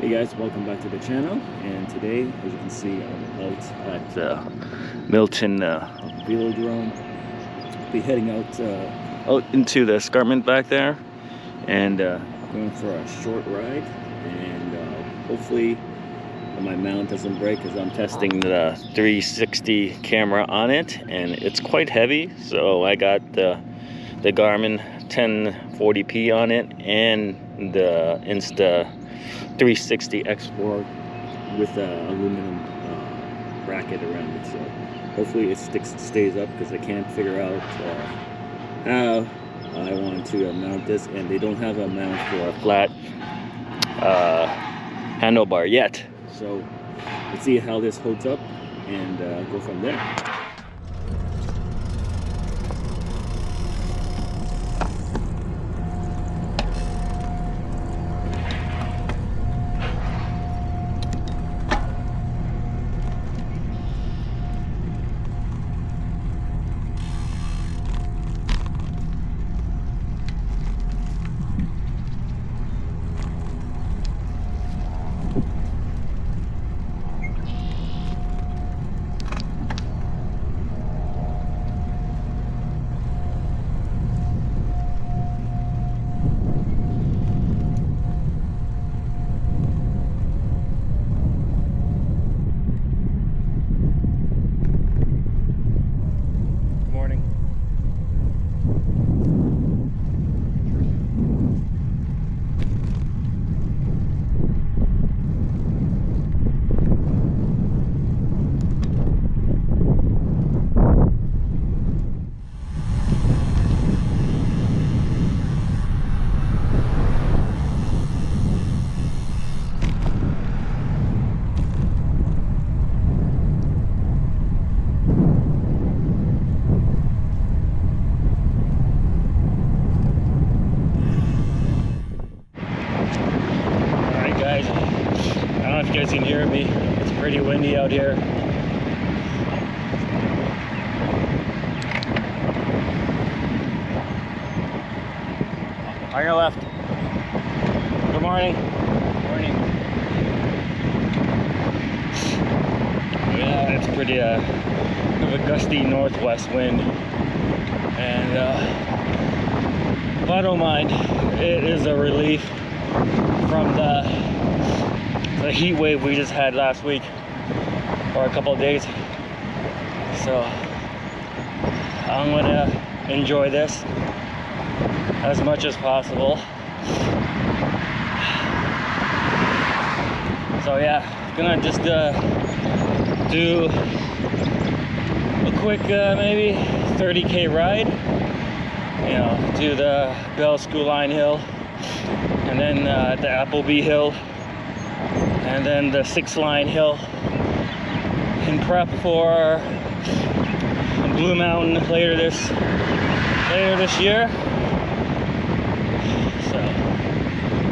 Hey guys, welcome back to the channel, and today, as you can see, I'm out at Milton Velodrome. Be heading out into the escarpment back there, and going for a short ride, and hopefully my mount doesn't break, because I'm testing the 360 camera on it, and it's quite heavy. So I got the Garmin 1040p on it and the Insta 360 Explorer with an aluminum bracket around it. So hopefully it stays up, because I can't figure out how I want to mount this, and they don't have a mount for a flat handlebar yet. So let's see how this holds up and go from there. I don't know if you guys can hear me. It's pretty windy out here. On your left. Good morning. Morning. Yeah, it's pretty of a gusty northwest wind, and but I don't mind. It is a relief from the heat wave we just had last week, or a couple of days. So I'm gonna enjoy this as much as possible. So yeah, gonna just do a quick maybe 30k ride, you know, to the Bell School Line Hill, and then the Appleby Hill, and then the 6 Line Hill, in prep for Blue Mountain later this year. So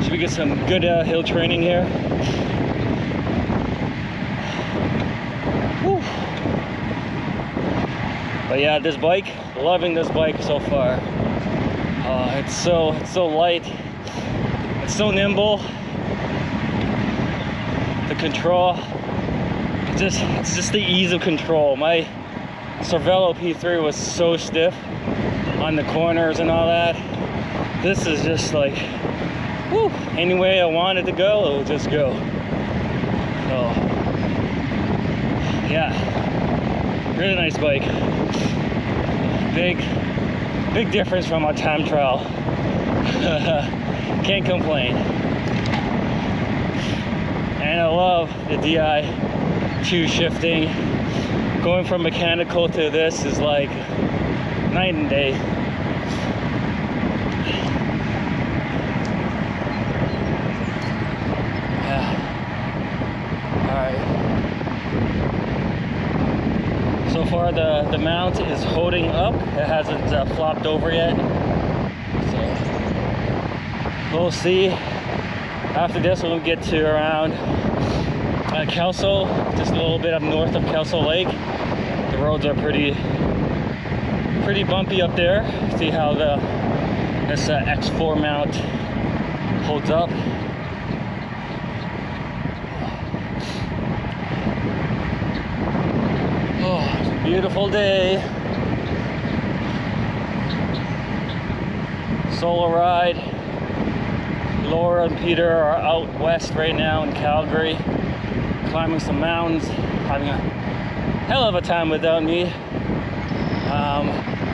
should we get some good hill training here? Whew. But yeah, this bike, loving this bike so far. It's so light, it's so nimble. The control, it's just the ease of control. My Cervelo P3 was so stiff on the corners and all that. This is just like, whew, any way I want it to go, it will just go. So yeah, really nice bike. Big difference from a time trial. Can't complain. And I love the Di2 shifting. Going from mechanical to this is like night and day. Yeah. Alright. So far the mount is holding up. It hasn't flopped over yet. So we'll see. After this, we'll get to around Kelso, just a little bit up north of Kelso Lake. The roads are pretty bumpy up there. See how this X4 mount holds up. Oh, it's a beautiful day. Solo ride. Laura and Peter are out west right now in Calgary, climbing some mountains, having a hell of a time without me.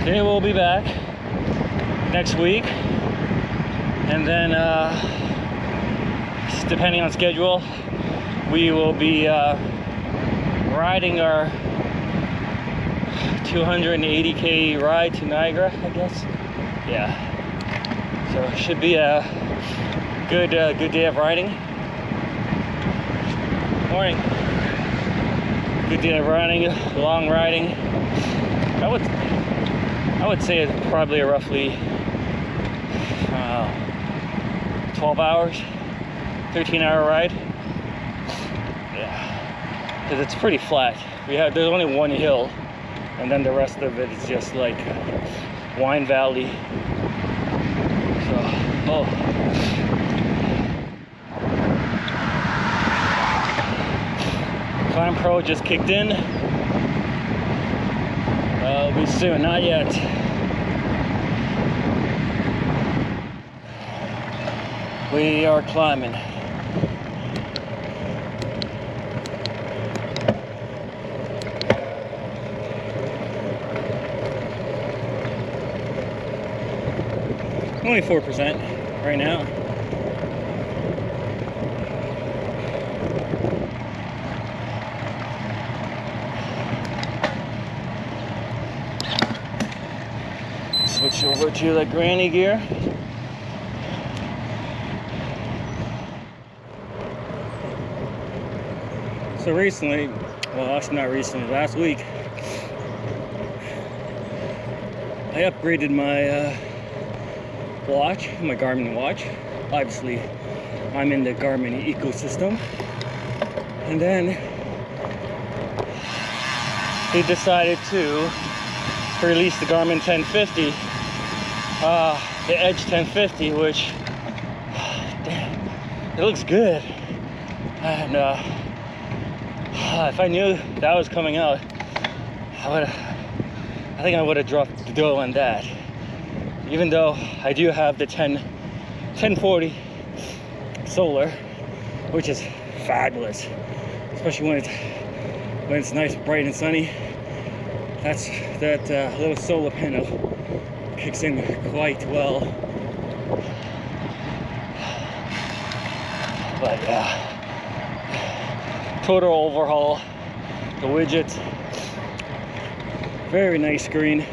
Today we'll be back next week, and then depending on schedule, we will be riding our 280k ride to Niagara, I guess. Yeah. So it should be a good day of riding. Morning. Good day of riding, long riding. I would say it's probably a roughly 12 hours, 13-hour ride. Yeah, because it's pretty flat. There's only one hill, and then the rest of it is just like Wine Valley. So, Climb Pro just kicked in. It'll be soon, not yet. We are climbing. Only 4% right now. Switch over to the granny gear. So recently, well, actually not recently, last week, I upgraded my watch, my Garmin watch. Obviously, I'm in the Garmin ecosystem. And then they decided to release the Garmin 1050, the Edge 1050, which, damn, it looks good. And if I knew that was coming out, I think I would have dropped the dough on that. Even though I do have the 1040 solar, which is fabulous, especially when it's nice, bright, and sunny. That little solar panel kicks in quite well. But yeah, total overhaul. The widgets, very nice screen.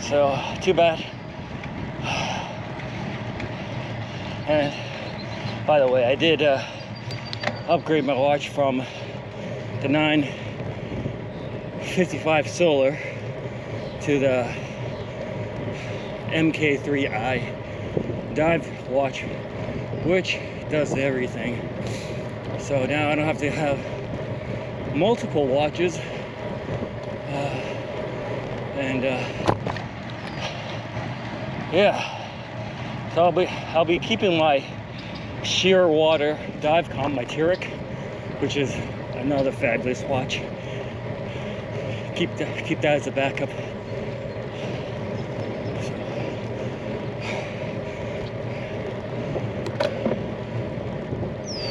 So too bad. And by the way, I did upgrade my watch from the 955 solar to the MK3i dive watch, which does everything. So now I don't have to have multiple watches, yeah. So I'll be keeping my sheer water dive comp, my Tyrrell, which is another fabulous watch. Keep that as a backup.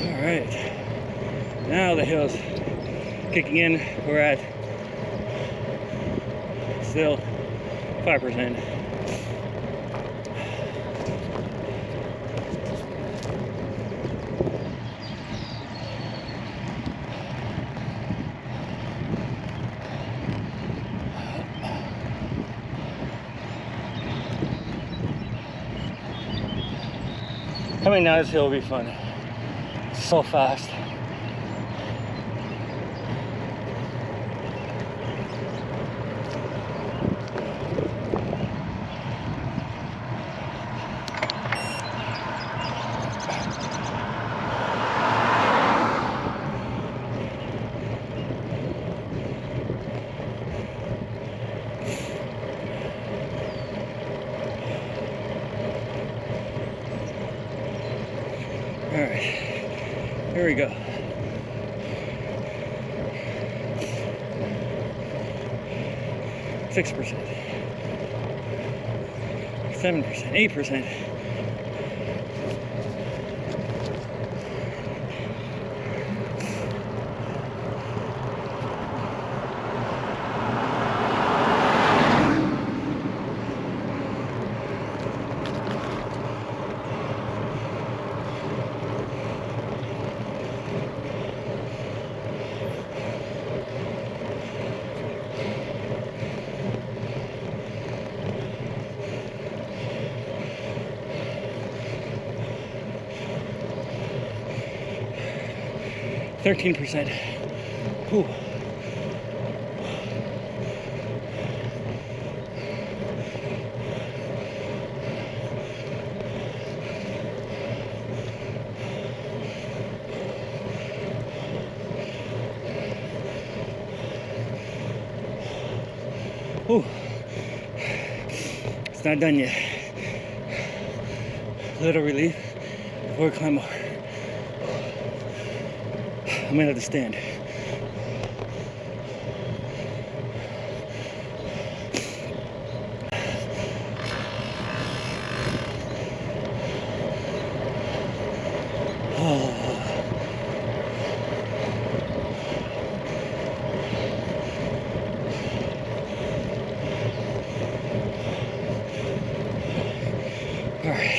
All right, now the hill's kicking in. We're at still 5%. Coming down this hill will be fun. It's so fast. All right, here we go. 6%, 7%, 8%. %. Whew. Whew. It's not done yet. Little relief before we climb over. I might have to stand. All right.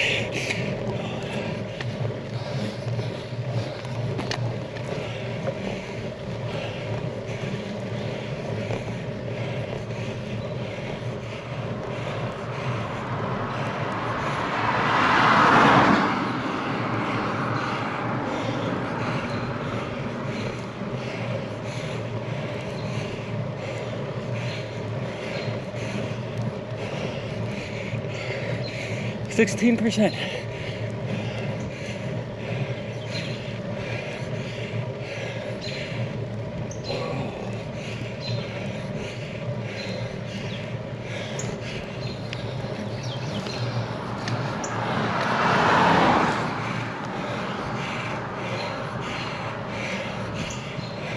16%.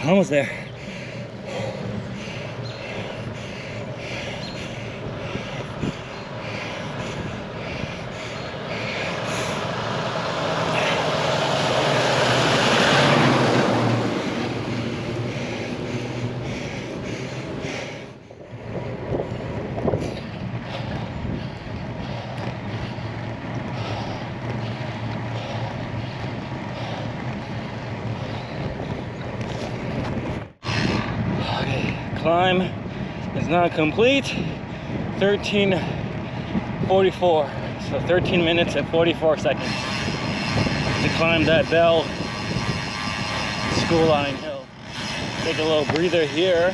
Almost there. Climb is not complete. 13:44, so 13 minutes and 44 seconds to climb that Bell School Line hill. Take a little breather here.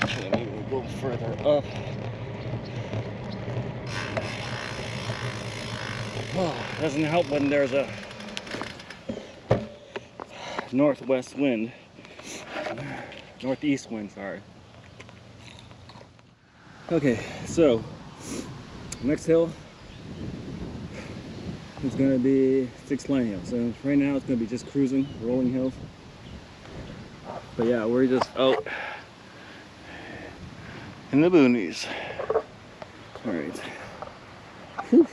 Okay, maybe we'll go further up. Oh, doesn't help when there's a northwest wind, northeast wind, sorry. Okay, so next hill is going to be 6 Line Hill. So right now it's going to be just cruising, rolling hills. But yeah, we're just out in the boonies. All right. Whew.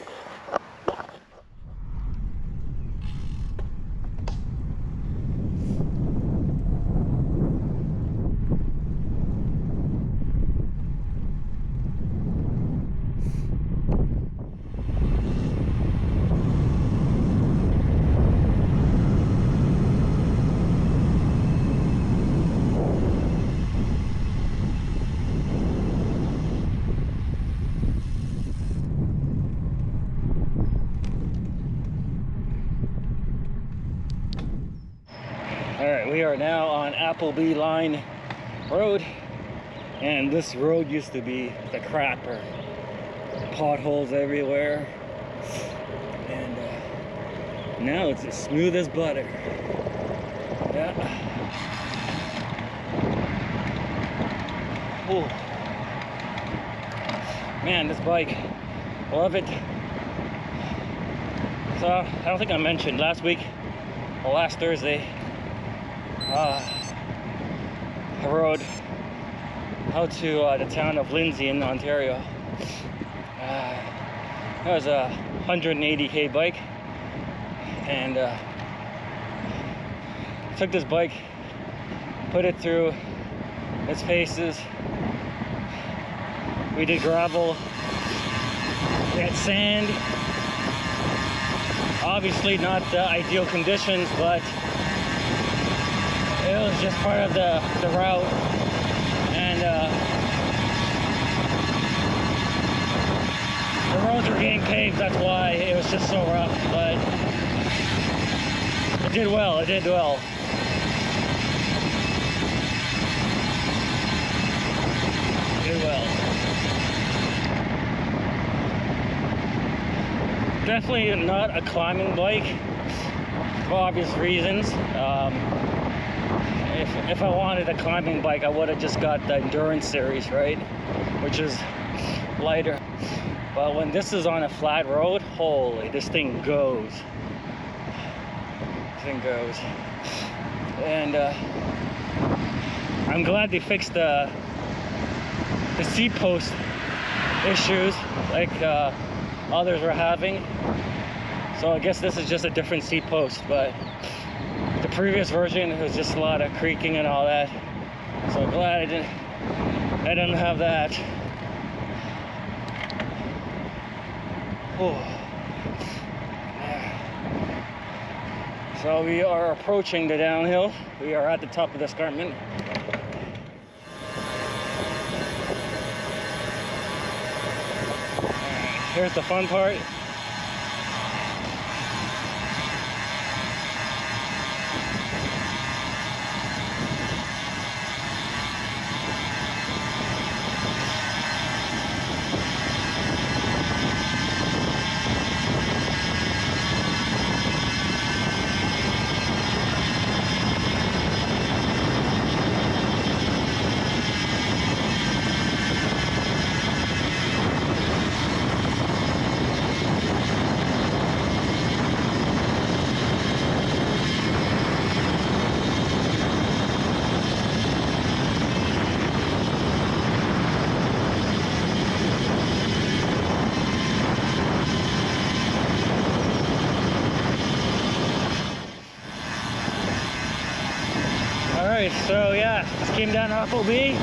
Alright, we are now on Appleby Line Road, and this road used to be the crapper. Potholes everywhere, and now it's as smooth as butter. Yeah. Ooh. Man, this bike, love it. So, I don't think I mentioned last week, or last Thursday, Aeroad out to the town of Lindsay in Ontario. That was a 180k bike, and took this bike, put it through its paces. We did gravel, we had sand. Obviously not the ideal conditions, but it was just part of the route. And the roads were getting paved, that's why it was just so rough, but it did well, it did well. It did well. Definitely not a climbing bike, for obvious reasons. If I wanted a climbing bike, I would have just got the endurance series, right? Which is lighter. But when this is on a flat road, holy, this thing goes. This thing goes. And I'm glad they fixed the seat post issues like others were having. So I guess this is just a different seat post, but the previous version, it was just a lot of creaking and all that. So I'm glad I didn't have that. Oh. Yeah. So we are approaching the downhill. We are at the top of the escarpment. Here's the fun part. So yeah, just came down to Appleby,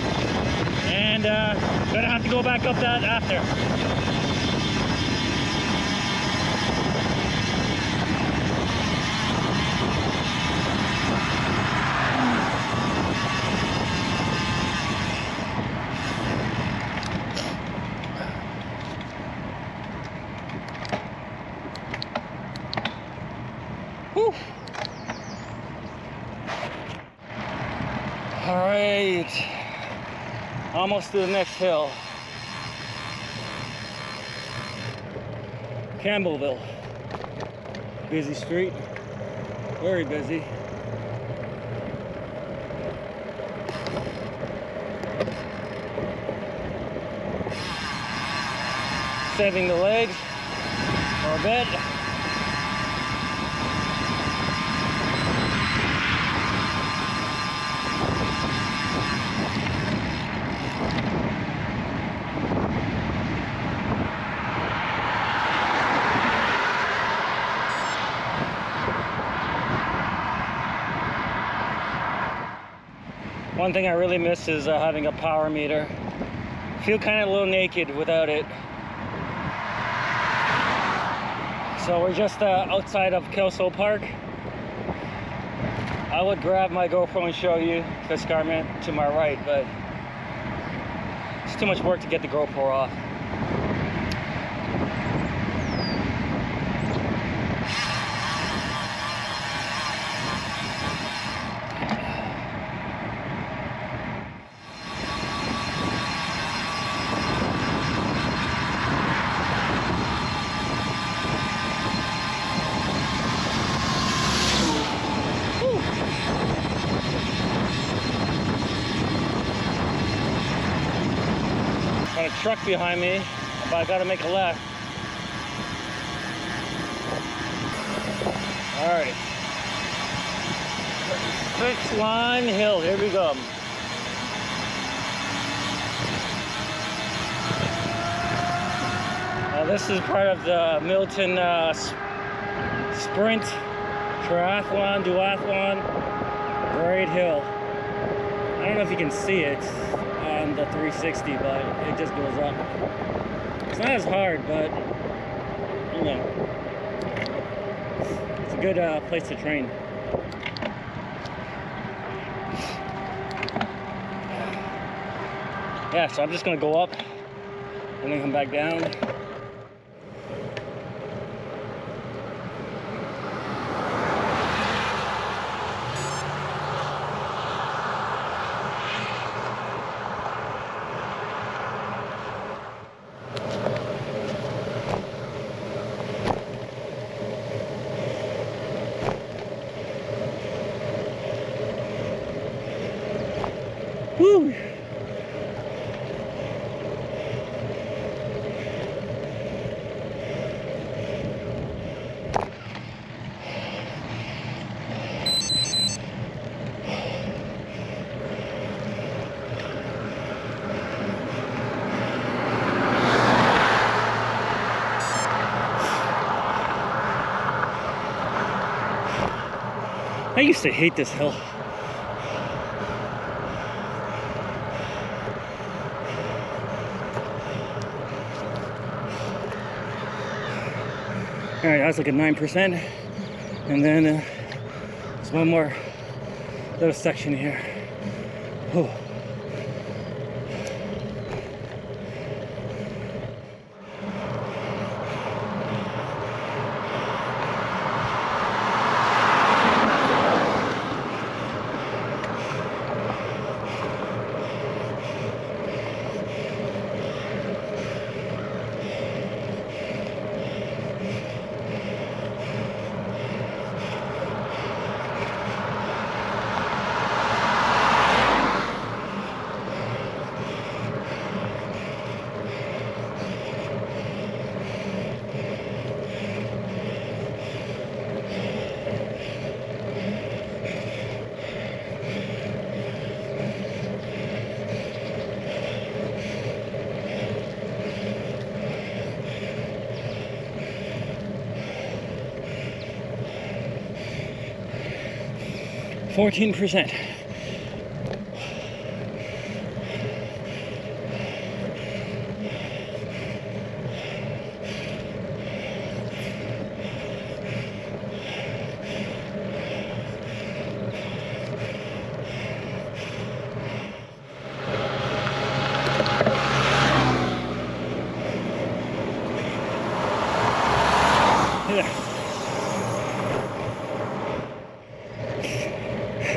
and gonna have to go back up that after. Whew. All right, almost to the next hill. Campbellville. Busy street, very busy. Saving the legs for a bit. One thing I really miss is having a power meter. Feel kind of a little naked without it. So we're just outside of Kelso Park. I would grab my GoPro and show you the escarpment to my right, but it's too much work to get the GoPro off. Got a truck behind me, but I gotta make a left. Alright. 6 line hill. Here we go. This is part of the Milton sprint triathlon, duathlon. Great hill. I don't know if you can see it on the 360, but it just goes up. It's not as hard, but you know, it's a good place to train. Yeah, so I'm just gonna go up and then come back down. Woo! I used to hate this hill. All right, that's like a 9%. And then there's one more little section here. Whew. %.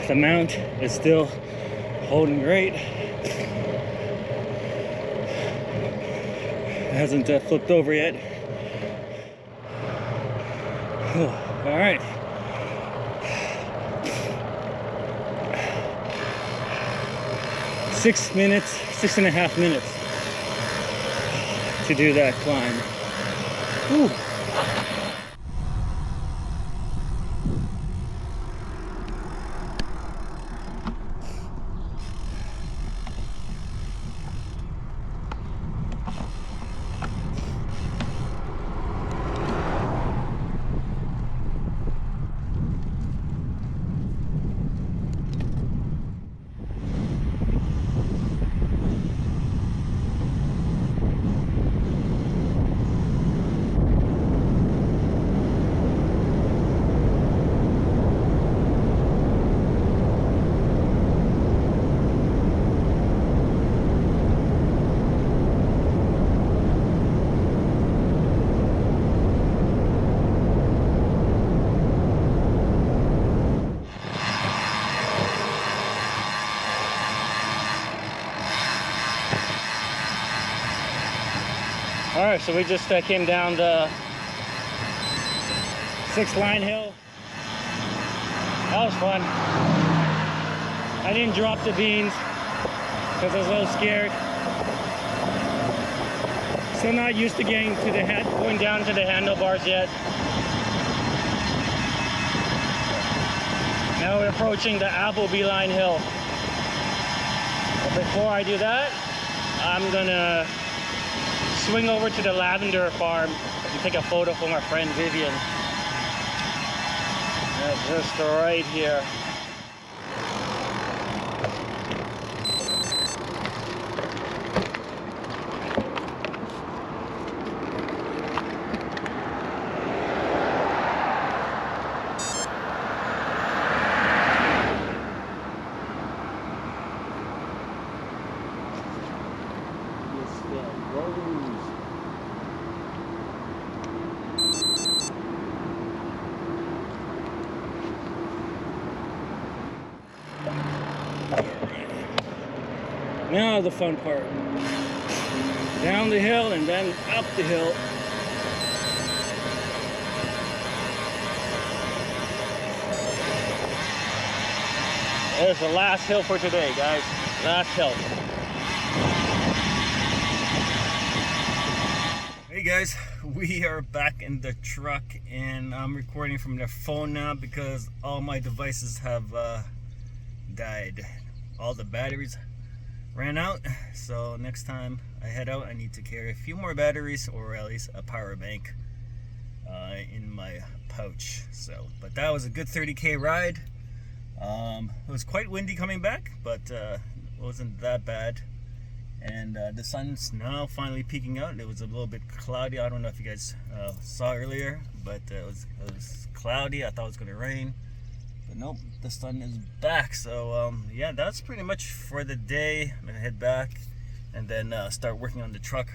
The mount is still holding great. It hasn't flipped over yet. All right. Six and a half minutes to do that climb. Whew. All right, so we just came down the 6 line hill. That was fun. I didn't drop the beans because I was a little scared. Still not used to getting to going down to the handlebars yet. Now we're approaching the Appleby Line hill. But before I do that, I'm gonna swing over to the lavender farm and take a photo for my friend Vivian. That's just right here. Now the fun part. Down the hill and then up the hill. There's the last hill for today, guys. Last hill. Hey guys, we are back in the truck and I'm recording from the phone now because all my devices have died. All the batteries ran out, so next time I head out I need to carry a few more batteries or at least a power bank in my pouch. So, but that was a good 30K ride. It was quite windy coming back, but it wasn't that bad. And the sun's now finally peeking out. It was a little bit cloudy. I don't know if you guys saw earlier, but it was cloudy. I thought it was going to rain, but nope, the sun is back. So yeah, that's pretty much for the day. I'm gonna head back and then start working on the truck,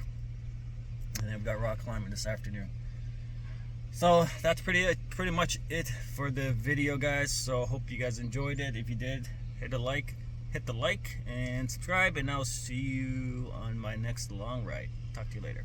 and then we've got rock climbing this afternoon. So that's pretty much it for the video, guys. So hope you guys enjoyed it. If you did, hit the like and subscribe, and I'll see you on my next long ride. Talk to you later.